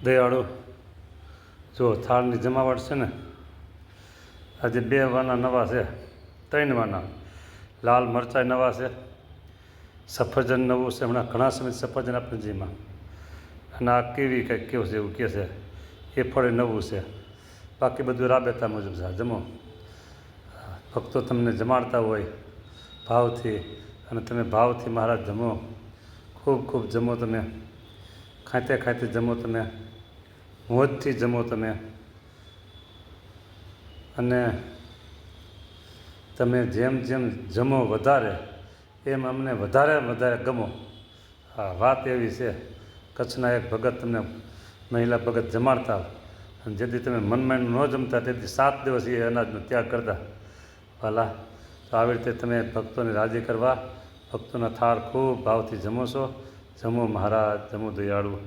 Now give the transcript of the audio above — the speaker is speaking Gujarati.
દયાળુ જો થાળની જમાવટ છે ને, આજે 2 વાના નવા છે, 3 વાના. લાલ મરચાં નવા છે, સફરજન નવું છે, હમણાં ઘણા સમય સફરજન આપણે જીમાં. અને આ કેવી કંઈક કેવું છે એવું કહે છે, એ ફળે નવું છે. બાકી બધું રાબેતા મુજબ છે. જમો, ભક્તો તમને જમાડતા હોય ભાવથી, અને તમે ભાવથી મહારાજ જમો, ખૂબ ખૂબ જમો તમે, ખાતે ખાતે જમો તમે, મોજથી જમો તમે. અને તમે જેમ જેમ જમો વધારે, એમ અમને વધારે વધારે ગમો. હા, વાત એવી છે. કચ્છના એક ભગત તમને મહિલા ભગત જમાડતા, અને જેથી તમે મનમાં ન જમતા તેથી 7 દિવસ એ અનાજનો ત્યાગ કરતા. ભલા, તો આવી રીતે તમે ભક્તોને રાજી કરવા ભક્તોના થાળ ખૂબ ભાવથી જમો છો. જમો મહારાજ, જમો દયાળુ.